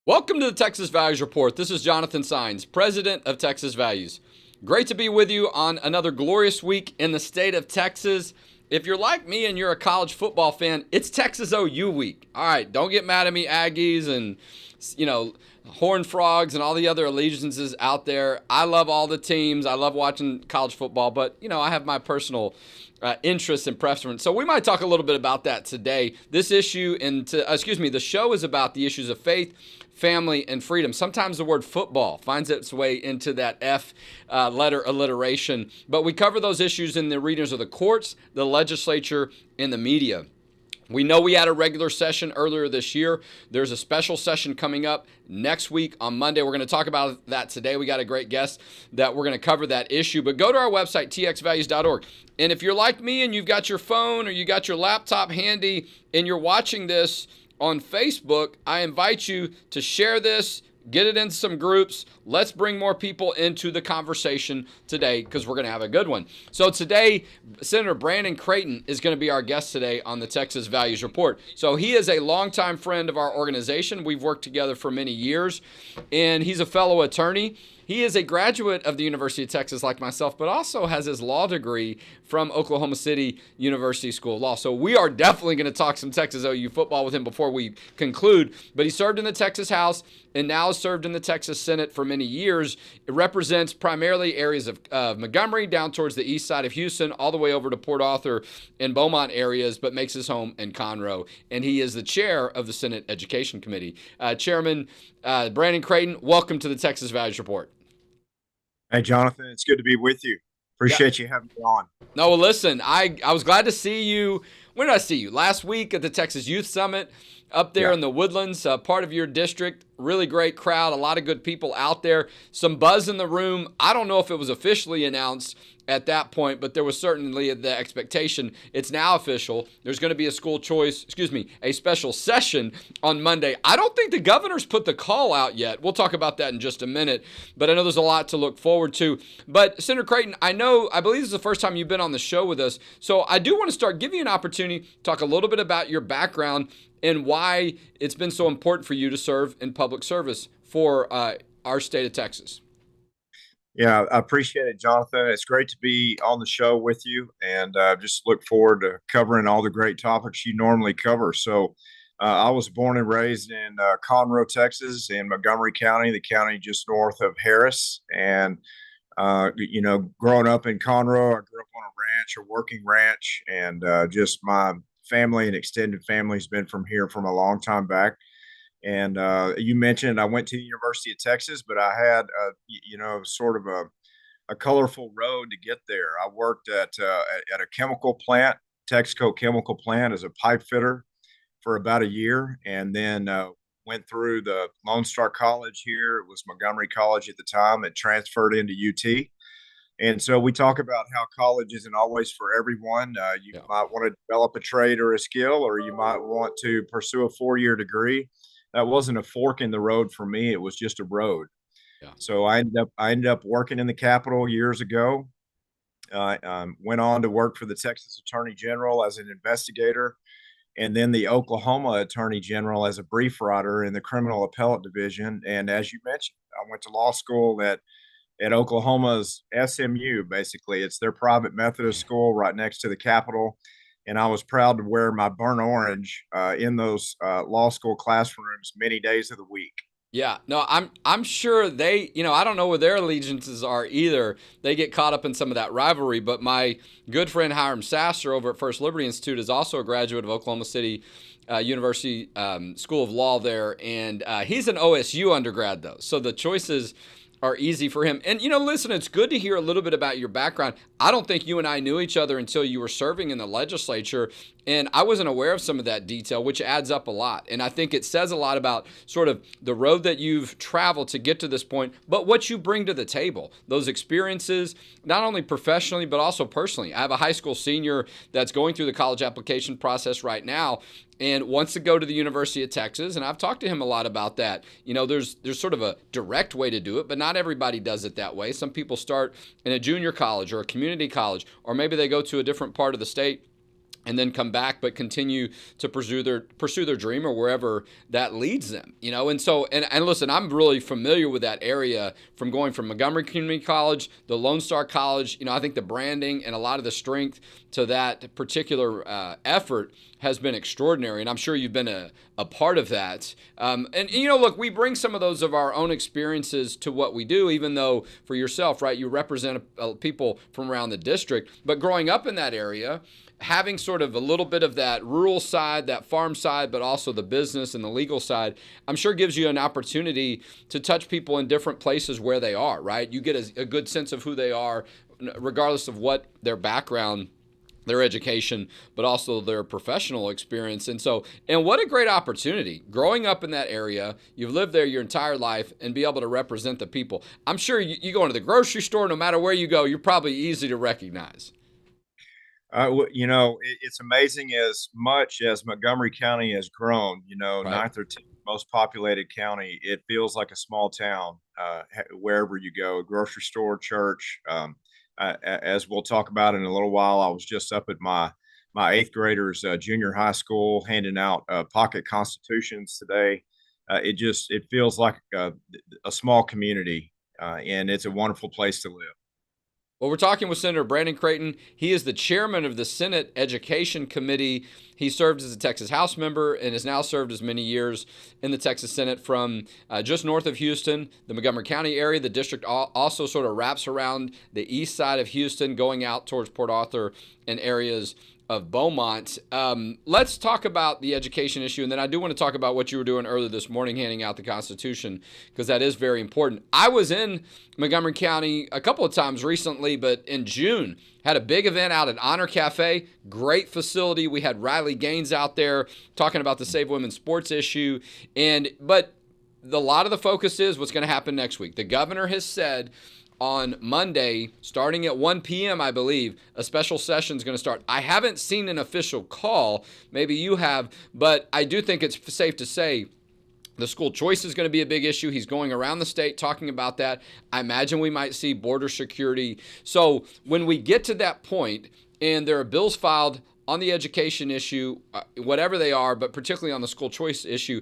Welcome to the Texas Values Report. This is Jonathan Saenz, president of Texas Values. Great to be with you on another glorious week in the state of Texas. If you're like me and you're a college football fan, it's Texas OU week. All right, don't get mad at me, Aggies and, Horned Frogs and all the other allegiances out there. I love all the teams. I love watching college football, but, I have my personal interest and preference. So we might talk a little bit about that today. This issue, the show is about the issues of faith, family, and freedom. Sometimes the word football finds its way into that F letter alliteration, but we cover those issues in the arenas of the courts, the legislature, and the media. We know we had a regular session earlier this year. There's a special session coming up next week on Monday. We're going to talk about that today. We got a great guest that we're going to cover that issue. But go to our website, txvalues.org. And if you're like me and you've got your phone or you got your laptop handy and you're watching this on Facebook, I invite you to share this, get it in some groups. Let's bring more people into the conversation today because we're going to have a good one. So today, Senator Brandon Creighton is going to be our guest today on the Texas Values Report. So he is a longtime friend of our organization. We've worked together for many years, and he's a fellow attorney. He is a graduate of the University of Texas like myself, but also has his law degree from Oklahoma City University School of Law. So we are definitely going to talk some Texas OU football with him before we conclude. But he served in the Texas House and now has served in the Texas Senate for many years. It represents primarily areas of Montgomery down towards the east side of Houston, all the way over to Port Arthur and Beaumont areas, but makes his home in Conroe. And he is the chair of the Senate Education Committee. Chairman Brandon Creighton, welcome to the Texas Values Report. Hey, Jonathan, it's good to be with you. Appreciate you having me on. No, well, listen, I was glad to see you. When did I see you? Last week at the Texas Youth Summit up there in the Woodlands, part of your district. Really great crowd, a lot of good people out there. Some buzz in the room. I don't know if it was officially announced at that point, but there was certainly the expectation. It's now official. There's going to be a a special session on Monday. I don't think the governor's put the call out yet. We'll talk about that in just a minute, but I know there's a lot to look forward to. But Senator Creighton, I believe this is the first time you've been on the show with us, so I do want to give you an opportunity to talk a little bit about your background and why it's been so important for you to serve in public service for our state of Texas. Yeah, I appreciate it, Jonathan. It's great to be on the show with you, and just look forward to covering all the great topics you normally cover. So I was born and raised in Conroe, Texas, in Montgomery County, the county just north of Harris. And, growing up in Conroe, I grew up on a ranch, a working ranch, and just my family and extended family has been from here from a long time back. And you mentioned I went to the University of Texas, but I had, sort of a colorful road to get there. I worked at a chemical plant, Texaco chemical plant, as a pipe fitter for about a year, and then went through the Lone Star College here. It was Montgomery College at the time. It transferred into UT. And so we talk about how college isn't always for everyone. You might want to develop a trade or a skill, or you might want to pursue a 4-year degree. That wasn't a fork in the road for me. It was just a road. Yeah. So I ended up working in the Capitol years ago. Went on to work for the Texas Attorney General as an investigator, and then the Oklahoma Attorney General as a brief writer in the Criminal Appellate Division. And as you mentioned, I went to law school at Oklahoma's SMU. Basically, it's their private Methodist school right next to the Capitol. And I was proud to wear my burnt orange in those law school classrooms many days of the week. Yeah, no, I'm sure they, I don't know where their allegiances are either. They get caught up in some of that rivalry, but my good friend Hiram Sasser over at First Liberty Institute is also a graduate of Oklahoma City University School of Law there, and he's an OSU undergrad though, so the choices are easy for him. And, listen, it's good to hear a little bit about your background. I don't think you and I knew each other until you were serving in the legislature, and I wasn't aware of some of that detail, which adds up a lot. And I think it says a lot about sort of the road that you've traveled to get to this point, but what you bring to the table, those experiences, not only professionally, but also personally. I have a high school senior that's going through the college application process right now and wants to go to the University of Texas, and I've talked to him a lot about that. There's sort of a direct way to do it, but not everybody does it that way. Some people start in a junior college or a community college, or maybe they go to a different part of the state and then come back, but continue to pursue their dream or wherever that leads them, And so, and listen, I'm really familiar with that area from going from Montgomery Community College, the Lone Star College. I think the branding and a lot of the strength to that particular effort has been extraordinary, and I'm sure you've been a part of that. Look, we bring some of those of our own experiences to what we do, even though for yourself, right, you represent people from around the district, but growing up in that area, having sort of a little bit of that rural side, that farm side, but also the business and the legal side, I'm sure gives you an opportunity to touch people in different places where they are, right? You get a good sense of who they are, regardless of what their background, their education, but also their professional experience. And what a great opportunity. Growing up in that area, you've lived there your entire life, and be able to represent the people. I'm sure you go into the grocery store, no matter where you go, you're probably easy to recognize. It's amazing as much as Montgomery County has grown, Right. ninth or 10th most populated county. It feels like a small town wherever you go, grocery store, church. As we'll talk about in a little while, I was just up at my eighth graders junior high school handing out pocket constitutions today. It feels like a small community, and it's a wonderful place to live. Well, we're talking with Senator Brandon Creighton. He is the chairman of the Senate Education Committee. He served as a Texas House member and has now served as many years in the Texas Senate from just north of Houston, the Montgomery County area. The district also sort of wraps around the east side of Houston, going out towards Port Arthur and areas of Beaumont. Let's talk about the education issue, and then I do want to talk about what you were doing earlier this morning, handing out the Constitution, because that is very important. I was in Montgomery County a couple of times recently, but in June, had a big event out at Honor Cafe, great facility. We had Riley Gaines out there talking about the Save Women's Sports issue, but a lot of the focus is what's going to happen next week. The governor has said on Monday, starting at 1 p.m., I believe, a special session is going to start. I haven't seen an official call. Maybe you have, but I do think it's safe to say the school choice is going to be a big issue. He's going around the state talking about that. I imagine we might see border security. So when we get to that point and there are bills filed on the education issue, whatever they are, but particularly on the school choice issue,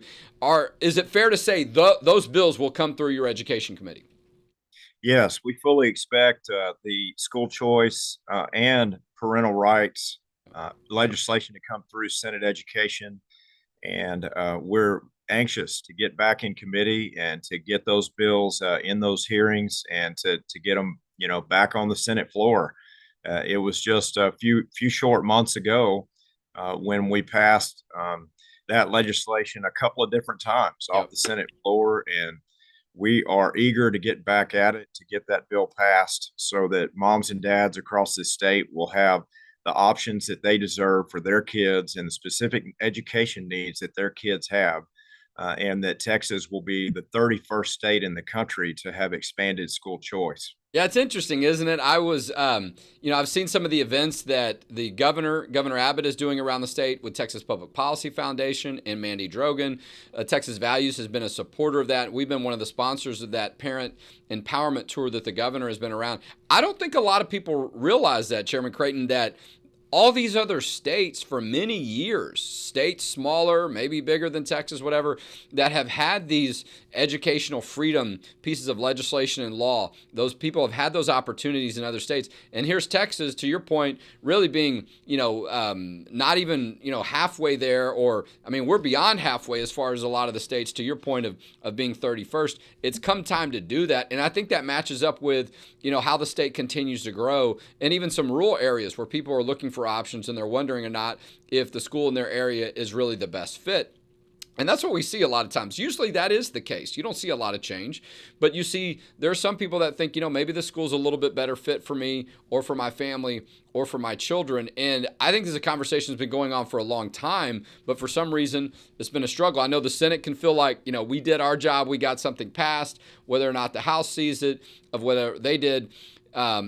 is it fair to say those bills will come through your education committee? Yes, we fully expect the school choice and parental rights legislation to come through Senate Education, and we're anxious to get back in committee and to get those bills in those hearings and to get them, back on the Senate floor. It was just a few short months ago when we passed that legislation a couple of different times off the Senate floor, and we are eager to get back at it to get that bill passed so that moms and dads across this state will have the options that they deserve for their kids and the specific education needs that their kids have. And that Texas will be the 31st state in the country to have expanded school choice. Yeah, it's interesting, isn't it? I was, I've seen some of the events that the Governor Abbott is doing around the state with Texas Public Policy Foundation and Mandy Drogan. Texas Values has been a supporter of that. We've been one of the sponsors of that parent empowerment tour that the governor has been around. I don't think a lot of people realize that, Chairman Creighton, that all these other states for many years, states smaller, maybe bigger than Texas, whatever, that have had these educational freedom pieces of legislation and law, those people have had those opportunities in other states. And here's Texas, to your point, really being, not even, halfway there, or, we're beyond halfway as far as a lot of the states, to your point of being 31st. It's come time to do that. And I think that matches up with, how the state continues to grow, and even some rural areas where people are looking for options and they're wondering or not if the school in their area is really the best fit. And that's what we see a lot of times. Usually that is the case. You don't see a lot of change, but you see there are some people that think, maybe the school's a little bit better fit for me or for my family or for my children. And I think this is a conversation that's been going on for a long time, but for some reason it's been a struggle. I know the Senate can feel like, we did our job, we got something passed, whether or not the House sees it, of whether they did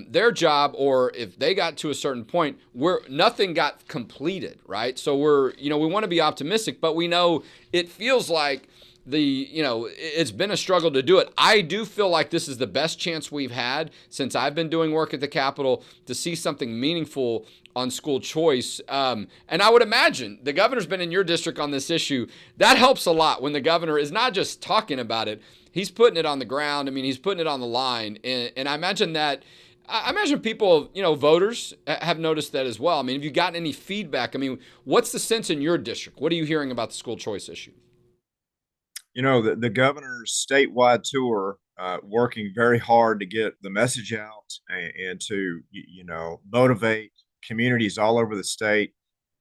their job, or if they got to a certain point where nothing got completed, right? So we want to be optimistic, but we know it feels like it's been a struggle to do it. I do feel like this is the best chance we've had since I've been doing work at the Capitol to see something meaningful on school choice. And I would imagine the governor's been in your district on this issue. That helps a lot when the governor is not just talking about it, he's putting it on the ground. I mean, he's putting it on the line. And I imagine people, voters have noticed that as well. I mean, have you gotten any feedback? I mean, what's the sense in your district? What are you hearing about the school choice issue? The governor's statewide tour, working very hard to get the message out and to, motivate communities all over the state.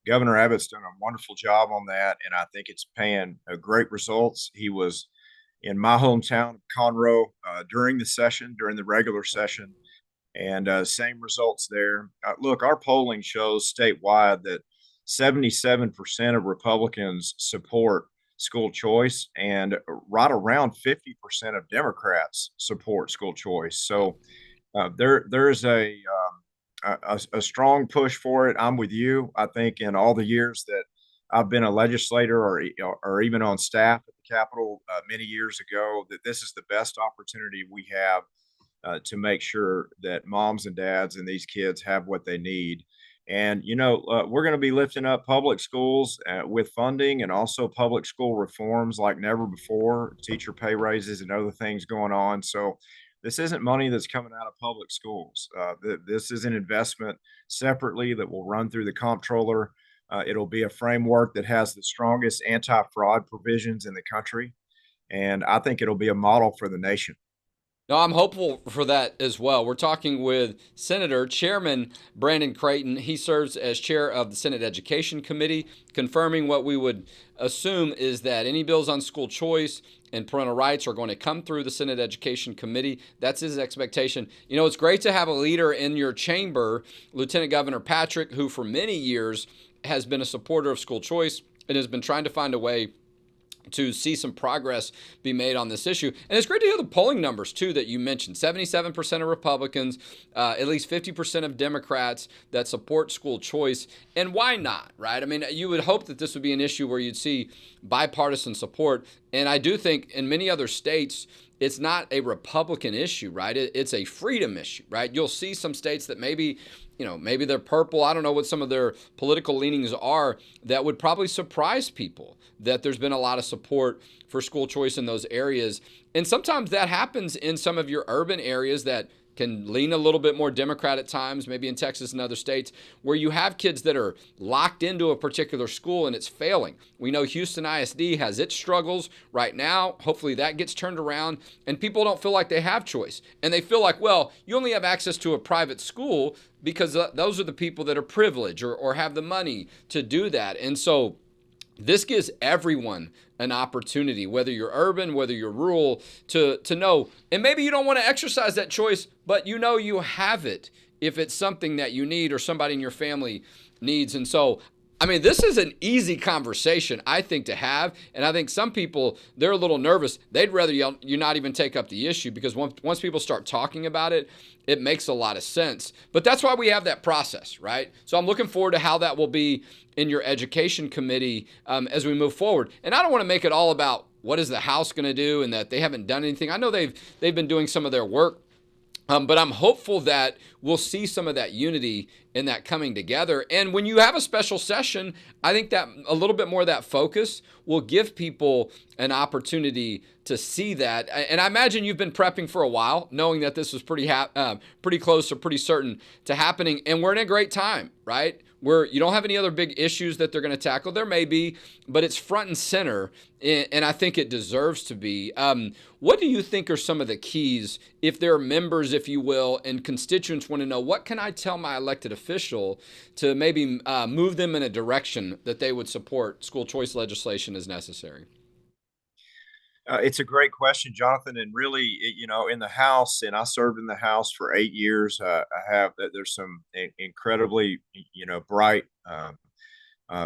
Governor Abbott's done a wonderful job on that, and I think it's paying great results. He was in my hometown of Conroe during the regular session, and same results there. Look, our polling shows statewide that 77% of Republicans support school choice, and right around 50% of Democrats support school choice. So there's a strong push for it. I'm with you. I think in all the years that I've been a legislator or even on staff at the Capitol many years ago, that this is the best opportunity we have to make sure that moms and dads and these kids have what they need. And, we're going to be lifting up public schools with funding and also public school reforms like never before, teacher pay raises and other things going on. So this isn't money that's coming out of public schools. This is an investment separately that will run through the comptroller. It'll be a framework that has the strongest anti-fraud provisions in the country. And I think it'll be a model for the nation. No, I'm hopeful for that as well. We're talking with Chairman Brandon Creighton. He serves as chair of the Senate Education Committee, confirming what we would assume is that any bills on school choice and parental rights are going to come through the Senate Education Committee. That's his expectation. It's great to have a leader in your chamber, Lieutenant Governor Patrick, who for many years has been a supporter of school choice and has been trying to find a way to see some progress be made on this issue. And it's great to hear the polling numbers, too, that you mentioned. 77% of Republicans, at least 50% of Democrats that support school choice. And why not, right? I mean, you would hope that this would be an issue where you'd see bipartisan support. And I do think in many other states, it's not a Republican issue, right? It's a freedom issue, right? You'll see some states that maybe they're purple. I don't know what some of their political leanings are that would probably surprise people that there's been a lot of support for school choice in those areas. And sometimes that happens in some of your urban areas that can lean a little bit more Democrat at times, maybe in Texas and other states, where you have kids that are locked into a particular school and it's failing. We know Houston ISD has its struggles right now. Hopefully that gets turned around and people don't feel like they have choice. And they feel like, well, you only have access to a private school because those are the people that are privileged or have the money to do that. And so this gives everyone an opportunity, whether you're urban, whether you're rural, to know. And maybe you don't want to exercise that choice, but you have it if it's something that you need or somebody in your family needs. And so, I mean, this is an easy conversation, I think, to have. And I think some people, they're a little nervous. They'd rather you not even take up the issue because once people start talking about it, it makes a lot of sense. But that's why we have that process, right? So I'm looking forward to how that will be in your education committee as we move forward. And I don't want to make it all about what is the House going to do and that they haven't done anything. I know they've been doing some of their work. But I'm hopeful that we'll see some of that unity in that coming together. And when you have a special session, I think that a little bit more of that focus will give people an opportunity to see that. And I imagine you've been prepping for a while, knowing that this was pretty close or pretty certain to happening. And we're in a great time, right? Where you don't have any other big issues that they're going to tackle. There may be, but it's front and center, and I think it deserves to be. What do you think are some of the keys, if there are members, if you will, and constituents want to know, what can I tell my elected official to maybe move them in a direction that they would support school choice legislation as necessary? It's a great question, Jonathan. And really, in the House, and I served in the House for 8 years. There's some incredibly, bright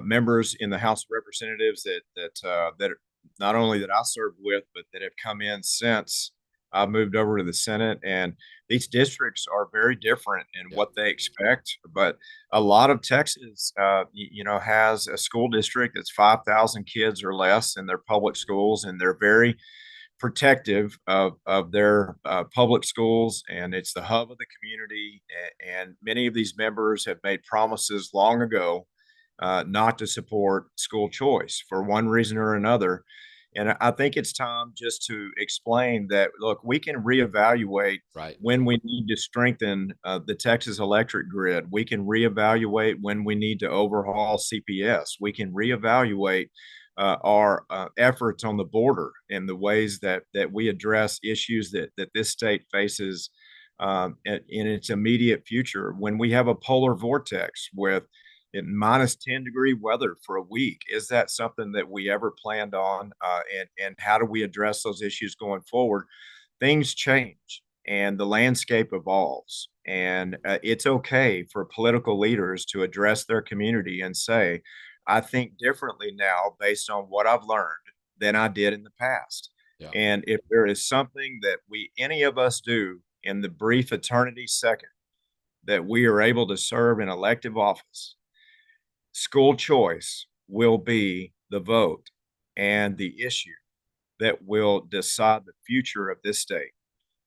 members in the House of Representatives that not only that I served with, but that have come in since I moved over to the Senate, and these districts are very different in Yeah. what they expect. But a lot of Texas, has a school district that's 5,000 kids or less in their public schools, and they're very protective of their public schools, and it's the hub of the community. And many of these members have made promises long ago not to support school choice for one reason or another. And I think it's time just to explain that, look, we can reevaluate Right. when we need to strengthen the Texas electric grid. We can reevaluate when we need to overhaul CPS. We can reevaluate our efforts on the border and the ways that we address issues that this state faces in its immediate future. When we have a polar vortex with minus 10-degree weather for a week, is that something that we ever planned on? And how do we address those issues going forward? Things change and the landscape evolves. And it's okay for political leaders to address their community and say, I think differently now based on what I've learned than I did in the past. Yeah. And if there is something that any of us do in the brief eternity second that we are able to serve in elective office, school choice will be the vote and the issue that will decide the future of this state.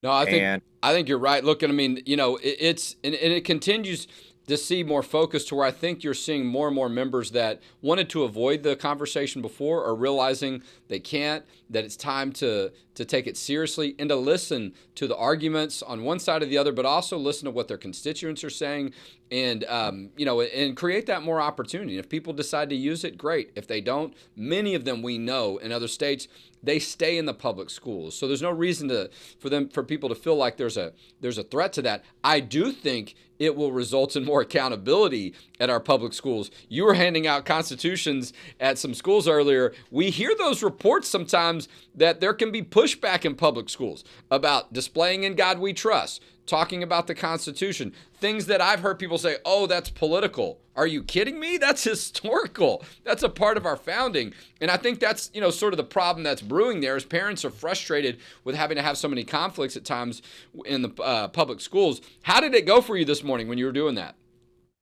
No, I think And I think you're right. Look, I mean, it's and it continues to see more focus to where I think you're seeing more and more members that wanted to avoid the conversation before are realizing they can't, that it's time to take it seriously and to listen to the arguments on one side or the other, but also listen to what their constituents are saying and and create that more opportunity. If people decide to use it, great. If they don't, many of them we know in other states, they stay in the public schools. So there's no reason for people to feel like there's a threat to that. I do think it will result in more accountability at our public schools. You were handing out constitutions at some schools earlier. We hear those reports sometimes that there can be pushback in public schools about displaying "In God We Trust," talking about the Constitution, things that I've heard people say, oh, that's political. Are you kidding me? That's historical. That's a part of our founding. And I think that's, sort of the problem that's brewing there is parents are frustrated with having to have so many conflicts at times in the public schools. How did it go for you this morning when you were doing that?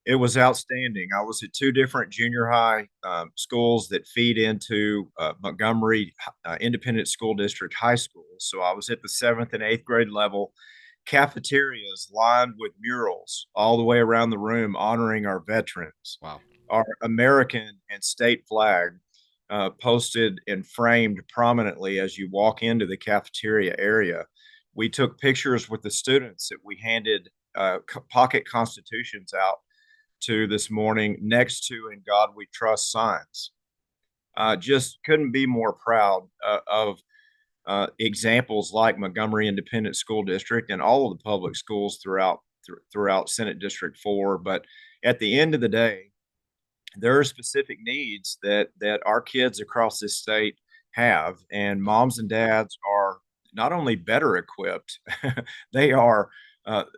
it was outstanding. I was at two different junior high schools that feed into Montgomery Independent School District High School. So I was at the 7th and 8th grade level. Cafeterias lined with murals all the way around the room honoring our veterans. Wow. Our American and state flag posted and framed prominently as you walk into the cafeteria area. We took pictures with the students that we handed pocket constitutions out to this morning next to "In God We Trust" signs. Just couldn't be more proud of examples like Montgomery Independent School District and all of the public schools throughout Senate District 4. But at the end of the day, there are specific needs that our kids across this state have, and moms and dads are not only better equipped, they are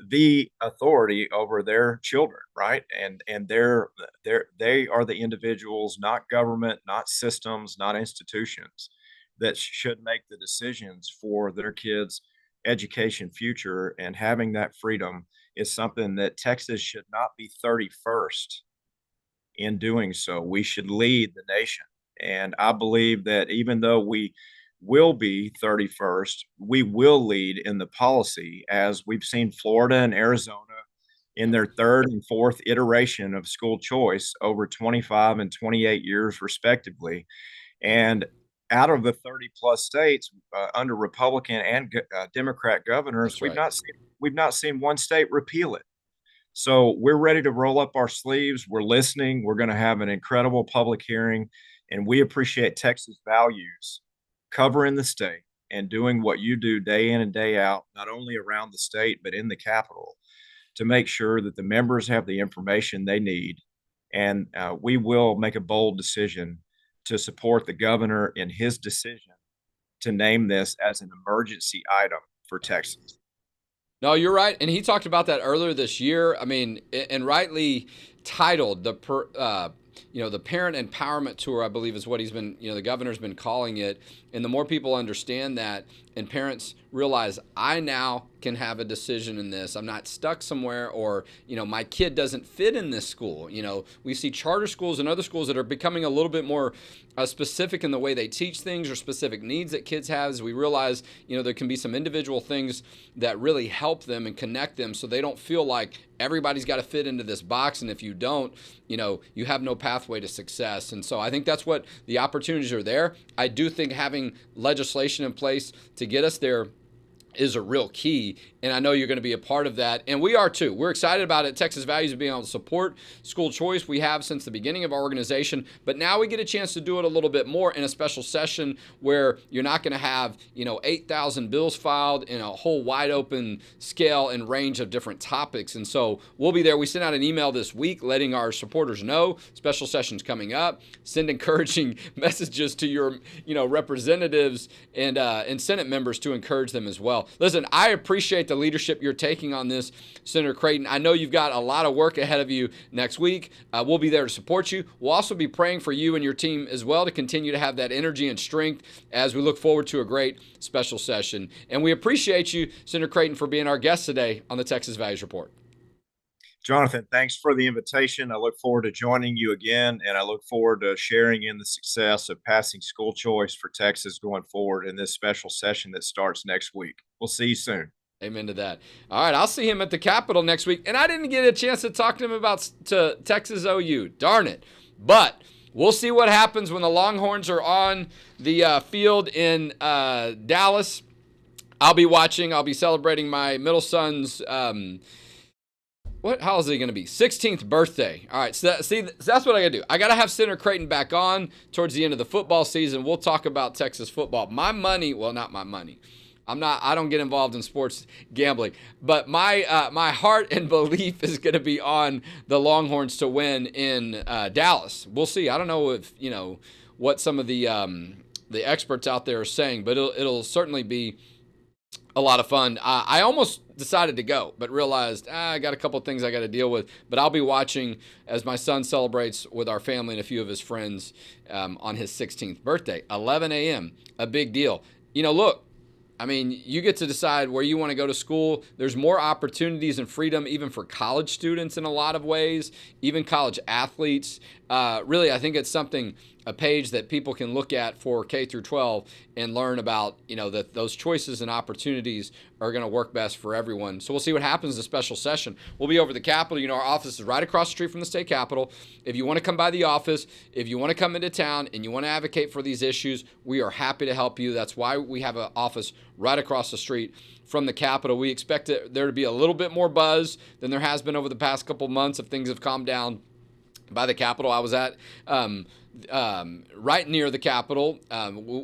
the authority over their children, right? And they are the individuals, not government, not systems, not institutions, that should make the decisions for their kids' education future. And having that freedom is something that Texas should not be 31st in doing so. We should lead the nation. And I believe that even though we will be 31st, we will lead in the policy, as we've seen Florida and Arizona in their third and fourth iteration of school choice over 25 and 28 years, respectively. And out of the 30 plus states under Republican and Democrat governors, That's right. we've not seen one state repeal it. So we're ready to roll up our sleeves. We're listening. We're going to have an incredible public hearing, and we appreciate Texas values covering the state and doing what you do day in and day out, not only around the state, but in the Capitol, to make sure that the members have the information they need. And we will make a bold decision to support the governor in his decision to name this as an emergency item for Texas. No, you're right, and he talked about that earlier this year. I mean, and rightly titled the the parent empowerment tour, I believe is what he's been, the governor's been calling it. And the more people understand that and parents realize I now can have a decision in this. I'm not stuck somewhere, or, my kid doesn't fit in this school. We see charter schools and other schools that are becoming a little bit more specific in the way they teach things or specific needs that kids have. As we realize, there can be some individual things that really help them and connect them so they don't feel like everybody's got to fit into this box. And if you don't, you have no pathway to success. And so I think that's what the opportunities are there. I do think having legislation in place to get us there is a real key, and I know you're going to be a part of that, and we are too. We're excited about it. Texas Values being able to support school choice. We have since the beginning of our organization, but now we get a chance to do it a little bit more in a special session where you're not going to have 8,000 bills filed in a whole wide open scale and range of different topics. And so we'll be there. We sent out an email this week letting our supporters know special sessions coming up. Send encouraging messages to your representatives and Senate members to encourage them as well. Listen, I appreciate the leadership you're taking on this, Senator Creighton. I know you've got a lot of work ahead of you next week. We'll be there to support you. We'll also be praying for you and your team as well to continue to have that energy and strength as we look forward to a great special session. And we appreciate you, Senator Creighton, for being our guest today on the Texas Values Report. Jonathan, thanks for the invitation. I look forward to joining you again, and I look forward to sharing in the success of passing school choice for Texas going forward in this special session that starts next week. We'll see you soon. Amen to that. All right, I'll see him at the Capitol next week, and I didn't get a chance to talk to him about Texas OU. Darn it. But we'll see what happens when the Longhorns are on the field in Dallas. I'll be watching. I'll be celebrating my middle son's how is he going to be? 16th birthday. All right, so that's what I got to do. I got to have Senator Creighton back on towards the end of the football season. We'll talk about Texas football. My money, well, not my money. I don't get involved in sports gambling, but my heart and belief is going to be on the Longhorns to win in Dallas. We'll see. I don't know if, what some of the experts out there are saying, but it'll certainly be a lot of fun. I almost decided to go, but realized I got a couple of things I got to deal with. But I'll be watching as my son celebrates with our family and a few of his friends on his 16th birthday. 11 a.m., a big deal. Look, you get to decide where you want to go to school. There's more opportunities and freedom even for college students in a lot of ways, even college athletes. Really, I think it's a page that people can look at for K through 12 and learn about, that those choices and opportunities are going to work best for everyone. So we'll see what happens in the special session. We'll be over at the Capitol. Our office is right across the street from the state Capitol. If you want to come by the office, if you want to come into town and you want to advocate for these issues, we are happy to help you. That's why we have an office right across the street from the Capitol. We expect there to be a little bit more buzz than there has been over the past couple months if things have calmed down by the Capitol. I was at right near the Capitol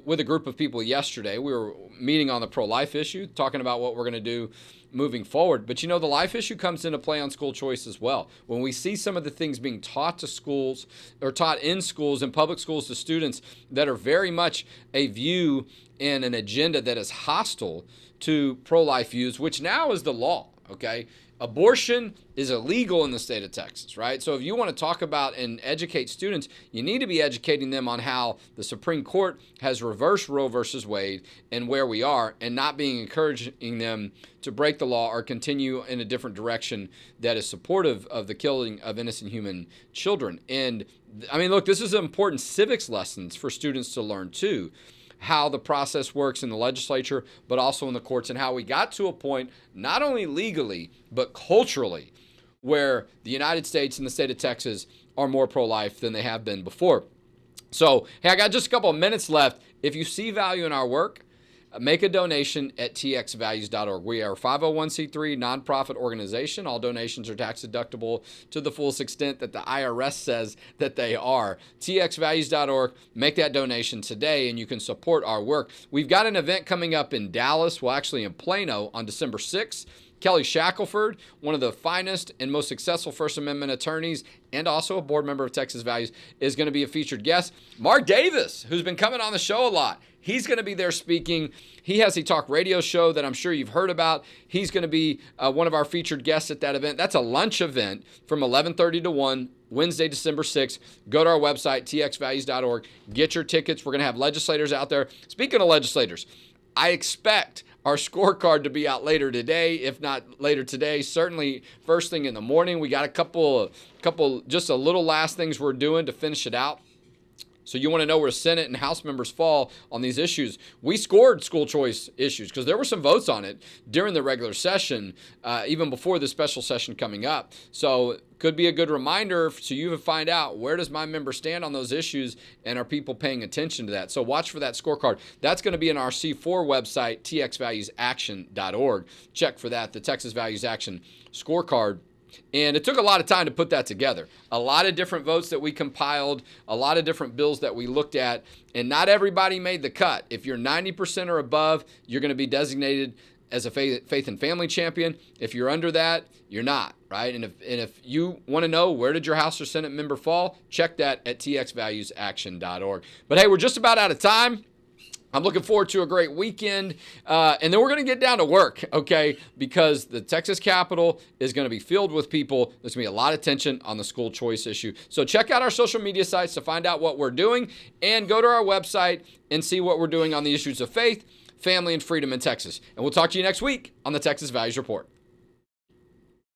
with a group of people yesterday. We were meeting on the pro-life issue, talking about what we're going to do moving forward. But the life issue comes into play on school choice as well. When we see some of the things being taught to schools or taught in schools and public schools to students that are very much a view and an agenda that is hostile to pro-life views, which now is the law, okay? Abortion is illegal in the state of Texas, right? So if you want to talk about and educate students, you need to be educating them on how the Supreme Court has reversed Roe versus Wade and where we are, and not being encouraging them to break the law or continue in a different direction that is supportive of the killing of innocent human children. And look, this is important civics lessons for students to learn too. How the process works in the legislature, but also in the courts, and how we got to a point, not only legally, but culturally, where the United States and the state of Texas are more pro-life than they have been before. So, hey, I got just a couple of minutes left. If you see value in our work, make a donation at txvalues.org. We are a 501c3 nonprofit organization. All donations are tax deductible to the fullest extent that the IRS says that they are. txvalues.org. Make that donation today and you can support our work. We've got an event coming up in Dallas, well, actually in Plano on December 6th. Kelly Shackelford, one of the finest and most successful First Amendment attorneys and also a board member of Texas Values, is going to be a featured guest. Mark Davis, who's been coming on the show a lot, he's going to be there speaking. He has a talk radio show that I'm sure you've heard about. He's going to be one of our featured guests at that event. That's a lunch event from 11:30 to 1, Wednesday, December 6th. Go to our website, txvalues.org. Get your tickets. We're going to have legislators out there. Speaking of legislators, I expect our scorecard to be out later today, if not later today, certainly first thing in the morning. We got a couple, just a little last things we're doing to finish it out. So you want to know where Senate and House members fall on these issues. We scored school choice issues because there were some votes on it during the regular session, even before the special session coming up. So could be a good reminder so you can find out, where does my member stand on those issues, and are people paying attention to that? So watch for that scorecard. That's going to be in our C4 website, txvaluesaction.org. Check for that, the Texas Values Action scorecard. And it took a lot of time to put that together. A lot of different votes that we compiled, a lot of different bills that we looked at, and not everybody made the cut. If you're 90% or above, you're going to be designated as a faith and family champion. If you're under that, you're not, right? And if you want to know where did your House or Senate member fall, check that at txvaluesaction.org. But hey, we're just about out of time. I'm looking forward to a great weekend, and then we're going to get down to work, okay, because the Texas Capitol is going to be filled with people. There's going to be a lot of tension on the school choice issue. So check out our social media sites to find out what we're doing, and go to our website and see what we're doing on the issues of faith, family, and freedom in Texas. And we'll talk to you next week on the Texas Values Report.